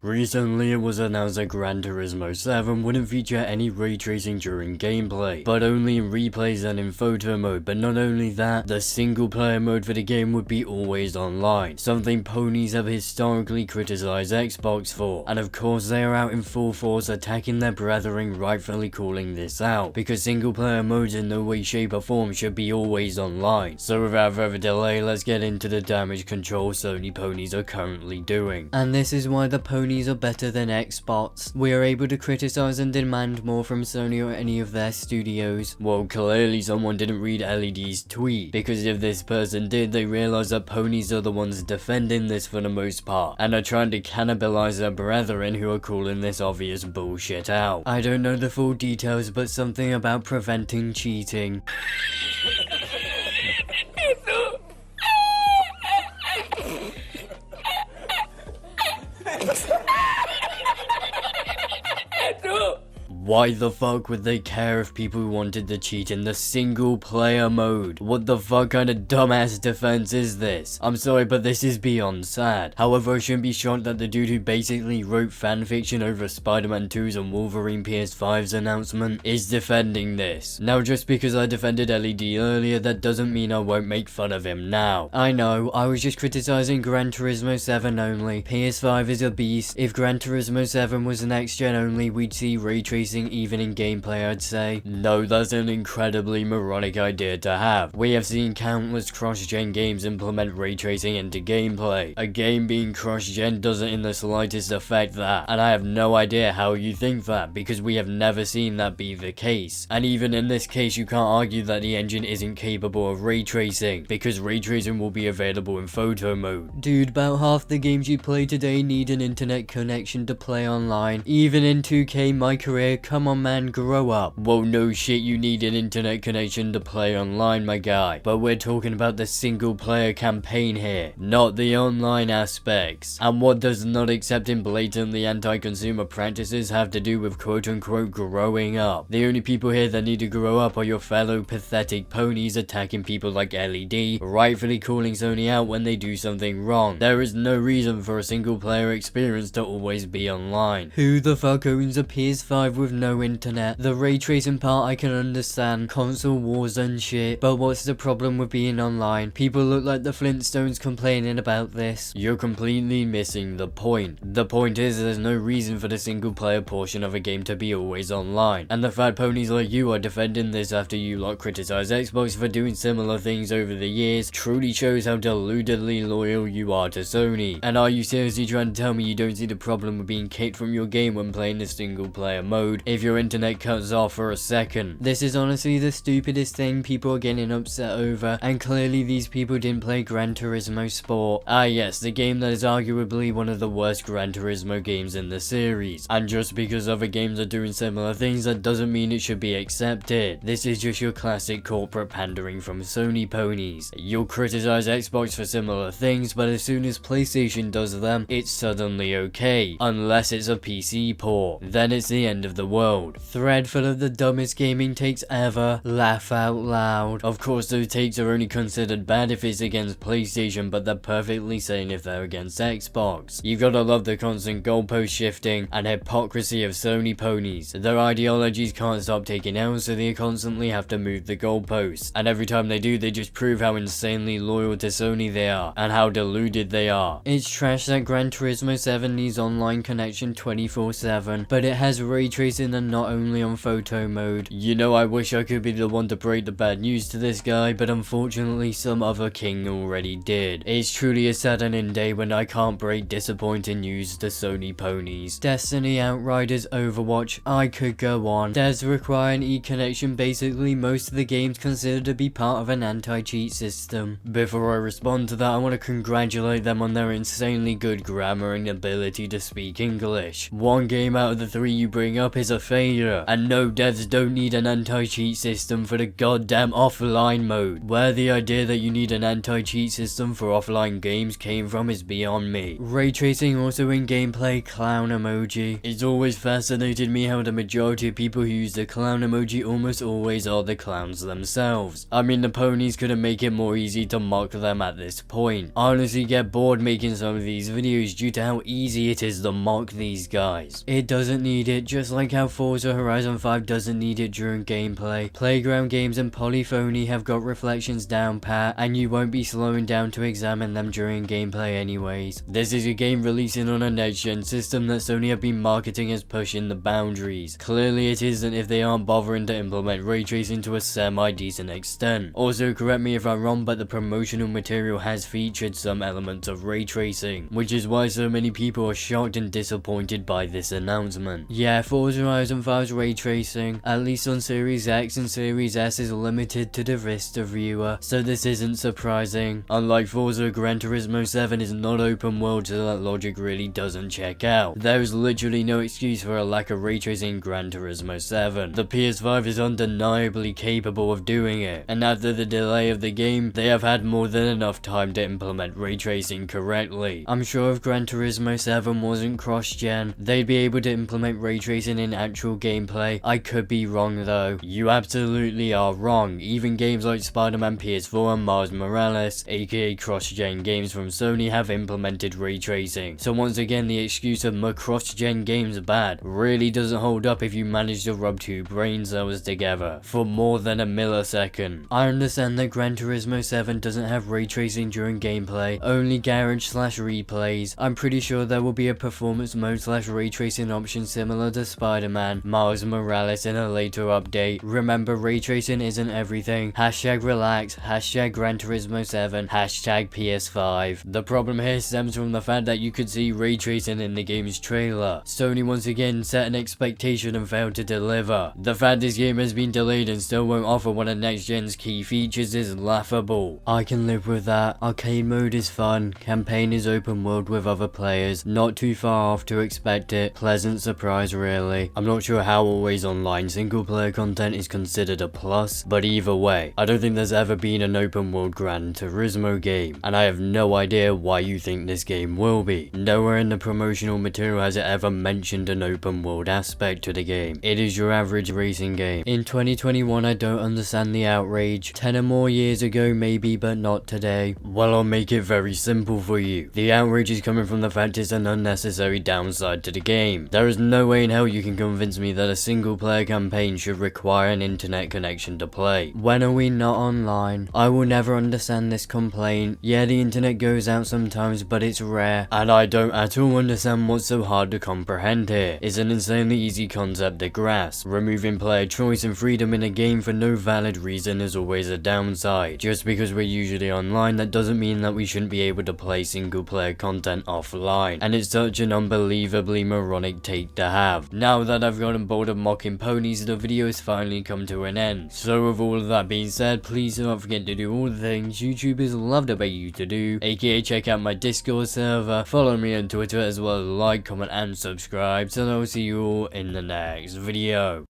Recently, it was announced that Gran Turismo 7 wouldn't feature any ray tracing during gameplay, but only in replays and in photo mode. But not only that, the single player mode for the game would be always online, something ponies have historically criticized Xbox for. And of course, they are out in full force attacking their brethren, rightfully calling this out, because single player modes in no way, shape or form should be always online. So without further delay, let's get into the damage control Sony ponies are currently doing. And this is why the ponies are better than Xbox. We are able to criticize and demand more from Sony or any of their studios. Well, clearly someone didn't read LED's tweet, because if this person did, they realize that ponies are the ones defending this for the most part, and are trying to cannibalize their brethren who are calling this obvious bullshit out. I don't know the full details, but something about preventing cheating. Why the fuck would they care if people wanted to cheat in the single player mode? What the fuck kind of dumbass defense is this? I'm sorry, but this is beyond sad. However, I shouldn't be shocked that the dude who basically wrote fanfiction over Spider-Man 2's and Wolverine PS5's announcement is defending this. Now, just because I defended LED earlier, that doesn't mean I won't make fun of him now. I know, I was just criticizing Gran Turismo 7 only. PS5 is a beast. If Gran Turismo 7 was next gen only, we'd see ray tracing even in gameplay, I'd say. No, that's an incredibly moronic idea to have. We have seen countless cross-gen games implement ray tracing into gameplay. A game being cross-gen doesn't in the slightest affect that, and I have no idea how you think that, because we have never seen that be the case. And even in this case, you can't argue that the engine isn't capable of ray tracing, because ray tracing will be available in photo mode. Dude, about half the games you play today need an internet connection to play online. Even in 2K, my career, come on man, grow up. Well, no shit, you need an internet connection to play online, my guy. But we're talking about the single player campaign here, not the online aspects. And what does not accepting blatantly anti-consumer practices have to do with quote-unquote growing up? The only people here that need to grow up are your fellow pathetic ponies attacking people like LED, rightfully calling Sony out when they do something wrong. There is no reason for a single player experience to always be online. Who the fuck owns a PS5 with no internet? The ray tracing part I can understand, console wars and shit, but what's the problem with being online? People look like the Flintstones complaining about this. You're completely missing the point. The point is there's no reason for the single player portion of a game to be always online, and the fat ponies like you are defending this after you lot criticize Xbox for doing similar things over the years truly shows how deludedly loyal you are to Sony. And are you seriously trying to tell me you don't see the problem with being kicked from your game when playing the single player mode if your internet cuts off for a second? This is honestly the stupidest thing people are getting upset over, and clearly these people didn't play Gran Turismo Sport. Ah yes, the game that is arguably one of the worst Gran Turismo games in the series. And just because other games are doing similar things, that doesn't mean it should be accepted. This is just your classic corporate pandering from Sony ponies. You'll criticize Xbox for similar things, but as soon as PlayStation does them, it's suddenly okay. Unless it's a PC port. Then it's the end of the world. Thread full of the dumbest gaming takes ever. Laugh out loud. Of course, those takes are only considered bad if it's against PlayStation, but they're perfectly sane if they're against Xbox. You gotta love the constant goalpost shifting and hypocrisy of Sony ponies. Their ideologies can't stop taking L's, so they constantly have to move the goalposts. And every time they do, they just prove how insanely loyal to Sony they are, and how deluded they are. It's trash that Gran Turismo 7 needs online connection 24/7, but it has ray tracing and not only on photo mode. You know, I wish I could be the one to break the bad news to this guy, but unfortunately some other king already did. It's truly a saddening day when I can't break disappointing news to Sony ponies. Destiny, Outriders, Overwatch, I could go on. Does require an e-connection basically most of the games considered to be part of an anti-cheat system. Before I respond to that, I want to congratulate them on their insanely good grammar and ability to speak English. One game out of the three you bring up is is a failure, and no devs don't need an anti-cheat system for the goddamn offline mode. Where the idea that you need an anti-cheat system for offline games came from is beyond me. Ray tracing also in gameplay, clown emoji. It's always fascinated me how the majority of people who use the clown emoji almost always are the clowns themselves. I mean, the ponies couldn't make it more easy to mock them at this point. I honestly get bored making some of these videos due to how easy it is to mock these guys. It doesn't need it, just like how Forza Horizon 5 doesn't need it during gameplay. Playground games and Polyphony have got reflections down pat, and you won't be slowing down to examine them during gameplay anyways. This is a game releasing on a next-gen system that Sony have been marketing as pushing the boundaries. Clearly it isn't if they aren't bothering to implement ray tracing to a semi-decent extent. Also, correct me if I'm wrong, but the promotional material has featured some elements of ray tracing, which is why so many people are shocked and disappointed by this announcement. Yeah, Forza Horizon 5's ray tracing, at least on Series X and Series S, is limited to the Vista viewer, so this isn't surprising. Unlike Forza, Gran Turismo 7 is not open world, so that logic really doesn't check out. There is literally no excuse for a lack of ray tracing in Gran Turismo 7. The PS5 is undeniably capable of doing it, and after the delay of the game, they have had more than enough time to implement ray tracing correctly. I'm sure if Gran Turismo 7 wasn't cross-gen, they'd be able to implement ray tracing in actual gameplay. I could be wrong though. You absolutely are wrong. Even games like Spider-Man PS4 and Miles Morales, aka cross-gen games from Sony, have implemented ray tracing. So once again, the excuse of my cross-gen games bad really doesn't hold up if you manage to rub two brain cells together for more than a millisecond. I understand that Gran Turismo 7 doesn't have ray tracing during gameplay, only garage/replays. I'm pretty sure there will be a performance mode/ray tracing option similar to Spider-Man, Miles Morales in a later update. Remember, ray tracing isn't everything. Hashtag relax, hashtag Gran Turismo 7, hashtag PS5. The problem here stems from the fact that you could see ray tracing in the game's trailer. Sony once again set an expectation and failed to deliver. The fact this game has been delayed and still won't offer one of next gen's key features is laughable. I can live with that. Arcade mode is fun, campaign is open world with other players, not too far off to expect it. Pleasant surprise really. I'm not sure how always online single player content is considered a plus, but either way, I don't think there's ever been an open world Gran Turismo game, and I have no idea why you think this game will be. Nowhere in the promotional material has it ever mentioned an open world aspect to the game. It is your average racing game. In 2021, I don't understand the outrage. 10 or more years ago maybe, but not today. Well, I'll make it very simple for you. The outrage is coming from the fact it's an unnecessary downside to the game. There is no way in hell you can convince me that a single player campaign should require an internet connection to play. When are we not online? I will never understand this complaint. Yeah, the internet goes out sometimes, but it's rare, and I don't at all understand what's so hard to comprehend here. It's an insanely easy concept to grasp. Removing player choice and freedom in a game for no valid reason is always a downside. Just because we're usually online, that doesn't mean that we shouldn't be able to play single player content offline, and it's such an unbelievably moronic take to have. Now that I've gotten bored of mocking ponies, the video has finally come to an end. So with all of that being said, please do not forget to do all the things YouTubers love to beg you to do, aka check out my Discord server, follow me on Twitter, as well as like, comment and subscribe, so I'll see you all in the next video.